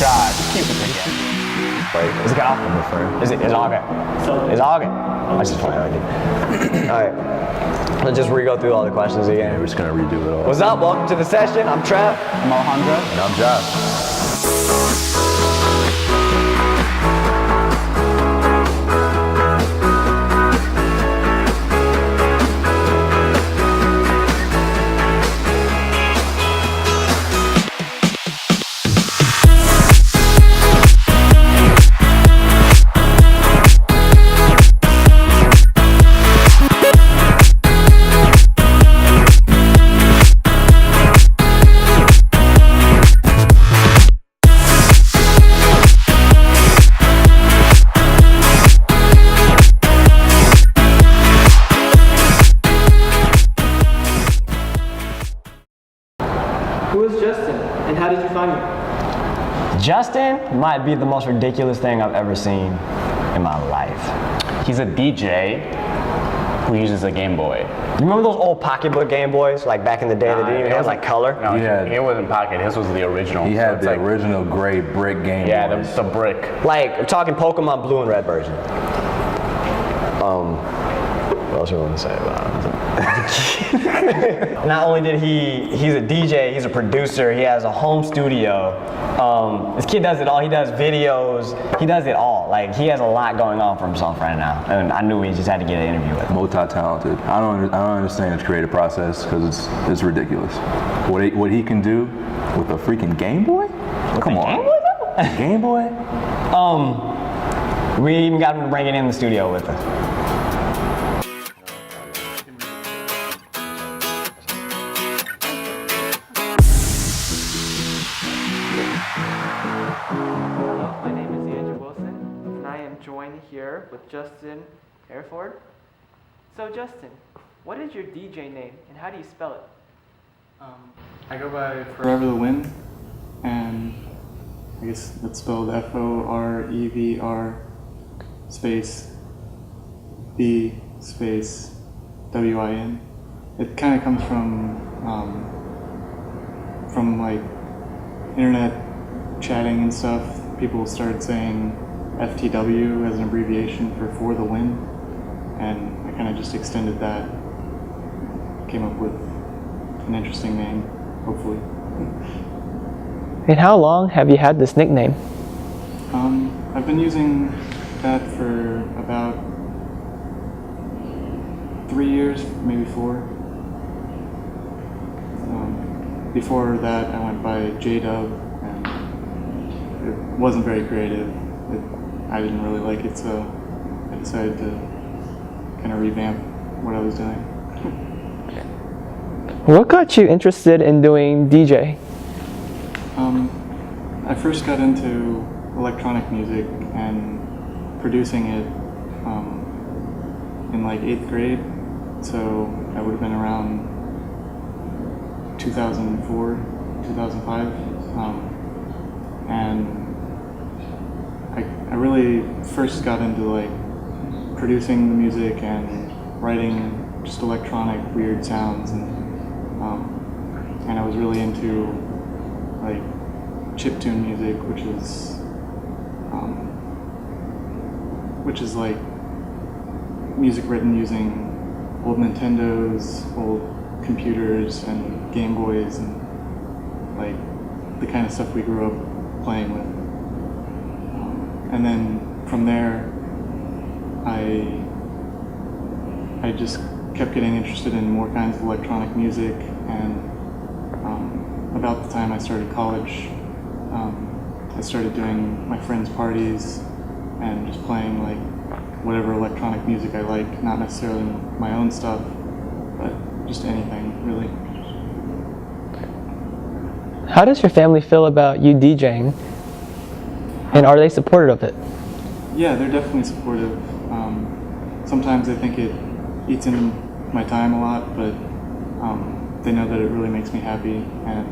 Josh, keep it together. Wait, is it off? It's all good. It's all good. I just playing with you. All right. Let's just re-go through all the questions again. Yeah, we're just gonna redo it all. What's up? Welcome to the session. I'm Trev. I'm Alejandro. And I'm Josh. Who is Justin, and how did you find me? Justin might be the most ridiculous thing I've ever seen in my life. He's a DJ who uses a Game Boy. You remember those old pocketbook Game Boys, like back in the day that didn't even have like color? No, Yeah. it wasn't pocket. His was the original. He So had it's the like, original gray brick Game Yeah, Boys. the brick. Like, we're talking Pokemon Blue and Red version. What else do we want to say about it? Not only did he's a DJ, he's a producer, he has a home studio. This kid does it all. He does videos, he does it all. Like, he has a lot going on for himself right now. And I knew we just had to get an interview with him. Multi-talented. I don't understand his creative process because it's ridiculous. What he can do with a freaking Game Boy? Come on. Game Boy, though? Game Boy? We even got him to bring it in the studio with us. My name is Andrew Wilson, and I am joined here with Justin Hereford. So Justin, what is your DJ name, and how do you spell it? I go by Forever the Wind, and I guess it's spelled Forevr space B space WIN. It kind of comes from like internet chatting and stuff. People started saying FTW as an abbreviation for the Win, and I kind of just extended that. Came up with an interesting name, hopefully. And how long have you had this nickname? I've been using that for about 3 years, maybe 4. Before that, I went by J-Dub, and it wasn't very creative. I didn't really like it, so I decided to kind of revamp what I was doing. What got you interested in doing DJ? I first got into electronic music and producing it in like 8th grade, so I would have been around 2004, 2005, and I really first got into like producing the music and writing just electronic weird sounds, and I was really into like chiptune music, which is like music written using old Nintendos, old computers, and Game Boys, and like the kind of stuff we grew up playing with. And then from there, I just kept getting interested in more kinds of electronic music, and about the time I started college, I started doing my friends' parties and just playing like whatever electronic music I like, not necessarily my own stuff, but just anything, really. How does your family feel about you DJing? And are they supportive of it? Yeah, they're definitely supportive. Sometimes I think it eats into my time a lot, but they know that it really makes me happy, and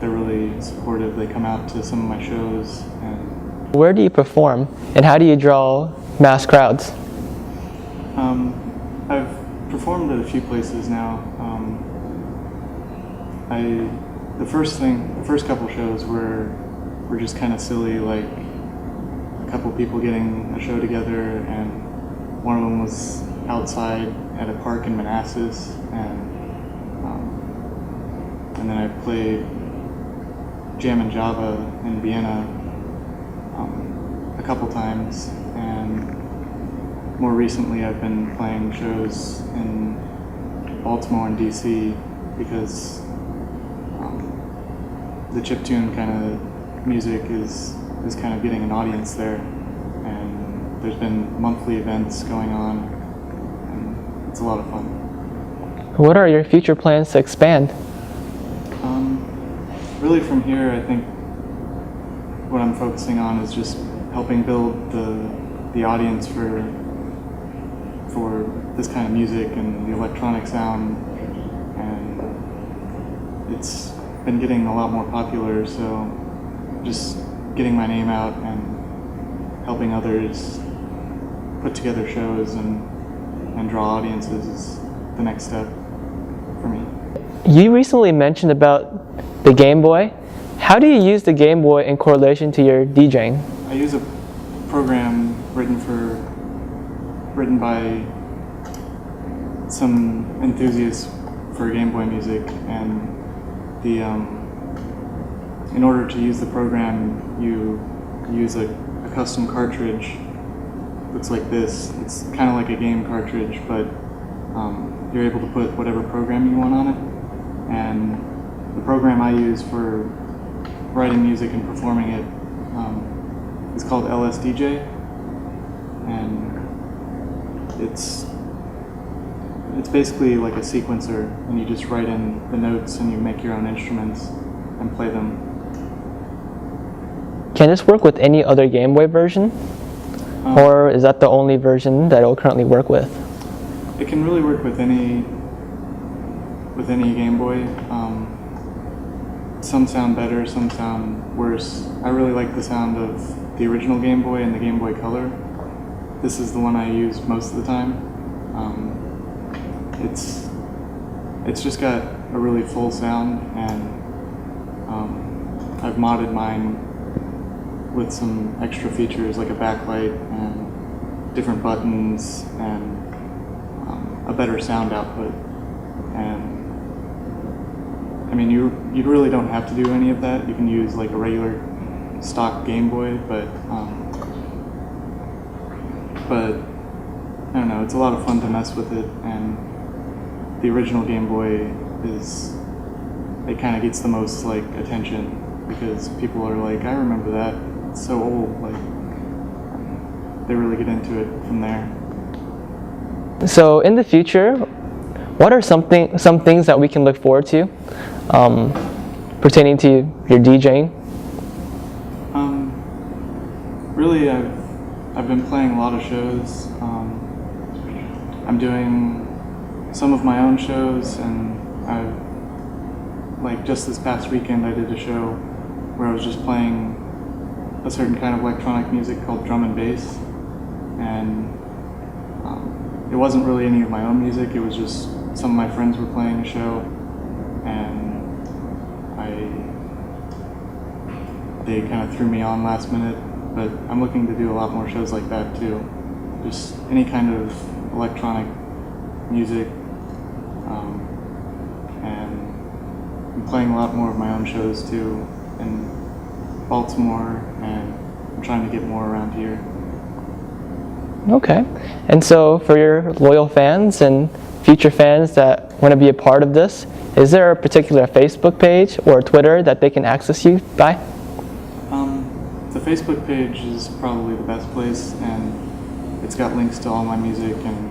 they're really supportive. They come out to some of my shows. And Where do you perform, and how do you draw mass crowds? I've performed at a few places now. I the first couple shows were just kind of silly, like a couple people getting a show together, and one of them was outside at a park in Manassas, and then I played Jam and Java in Vienna a couple times, and more recently I've been playing shows in Baltimore and DC because the chiptune kind of music is kind of getting an audience there, and there's been monthly events going on, and it's a lot of fun. What are your future plans to expand? Really from here, I think what I'm focusing on is just helping build the audience for this kind of music and the electronic sound, and it's been getting a lot more popular, so just getting my name out and helping others put together shows and draw audiences is the next step for me. You recently mentioned about the Game Boy. How do you use the Game Boy in correlation to your DJing? I use a program written by some enthusiasts for Game Boy music, and in order to use the program, you use a custom cartridge. Looks like this. It's kind of like a game cartridge, but you're able to put whatever program you want on it. And the program I use for writing music and performing it is called LSDJ, and it's basically like a sequencer, and you just write in the notes and you make your own instruments and play them. Can this work with any other Game Boy version? Or is that the only version that it will currently work with? It can really work with any Game Boy. Some sound better, some sound worse. I really like the sound of the original Game Boy and the Game Boy Color. This is the one I use most of the time. It's just got a really full sound, and I've modded mine with some extra features like a backlight and different buttons and a better sound output. And I mean, you really don't have to do any of that. You can use like a regular stock Game Boy, but I don't know, it's a lot of fun to mess with it, and the original Game Boy it kind of gets the most like attention because people are like, I remember that, it's so old, like they really get into it from there. So in the future, what are some things that we can look forward to pertaining to your DJing? Really, I've been playing a lot of shows. I'm doing some of my own shows, and like just this past weekend I did a show where I was just playing a certain kind of electronic music called drum and bass, and it wasn't really any of my own music, it was just some of my friends were playing a show, and they kind of threw me on last minute, but I'm looking to do a lot more shows like that too. Just any kind of electronic music, and I'm playing a lot more of my own shows too in Baltimore, and I'm trying to get more around here. Okay. And so for your loyal fans and future fans that want to be a part of this, is there a particular Facebook page or Twitter that they can access you by? The Facebook page is probably the best place, and it's got links to all my music and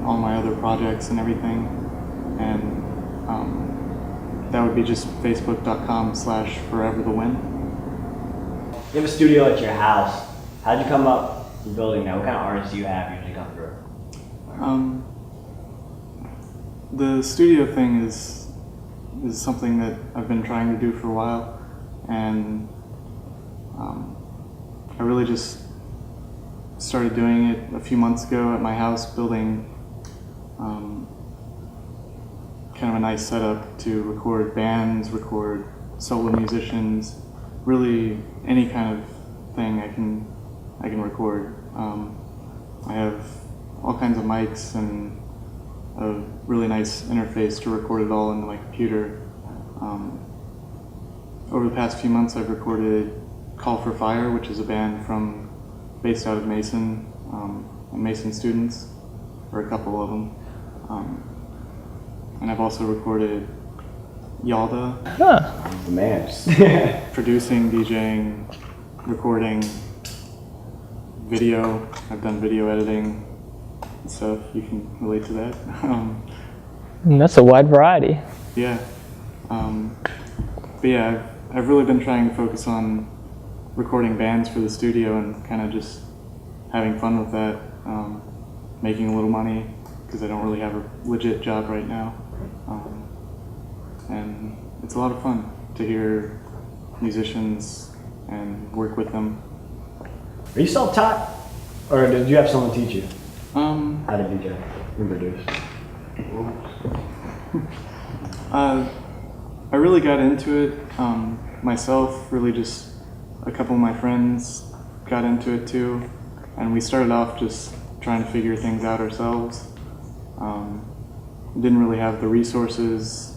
all my other projects and everything, and that would be just facebook.com/foreverthewin. You have a studio at your house. How'd you come up with building that? What kind of artists do you have usually come through? The studio thing is something that I've been trying to do for a while, and I really just started doing it a few months ago at my house, building kind of a nice setup to record bands, record solo musicians, really any kind of thing I can record. I have all kinds of mics and a really nice interface to record it all into my computer. Over the past few months, I've recorded Call for Fire, which is a band based out of Mason, and Mason students, or a couple of them. And I've also recorded Yalda, Man. producing, DJing, recording, video. I've done video editing and stuff. You can relate to that. That's a wide variety. Yeah. But yeah, I've really been trying to focus on recording bands for the studio and kind of just having fun with that, making a little money because I don't really have a legit job right now. And it's a lot of fun to hear musicians and work with them. Are you self-taught, or did you have someone teach you how to DJ and produce? I really got into it myself, really just a couple of my friends got into it too, and we started off just trying to figure things out ourselves. Didn't really have the resources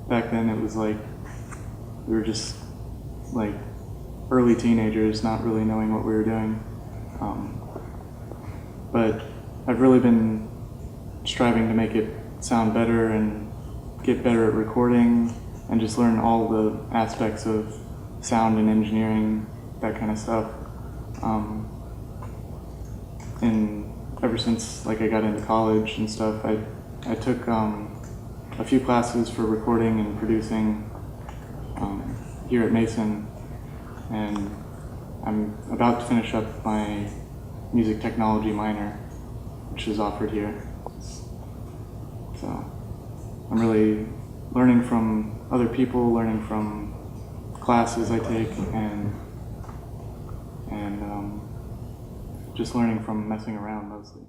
back then. It was like we were just like early teenagers, not really knowing what we were doing. But I've really been striving to make it sound better and get better at recording and just learn all the aspects of sound and engineering, that kind of stuff. And ever since like I got into college and stuff, I took a few classes for recording and producing here at Mason, and I'm about to finish up my music technology minor, which is offered here. So I'm really learning from other people, learning from classes I take, and just learning from messing around mostly.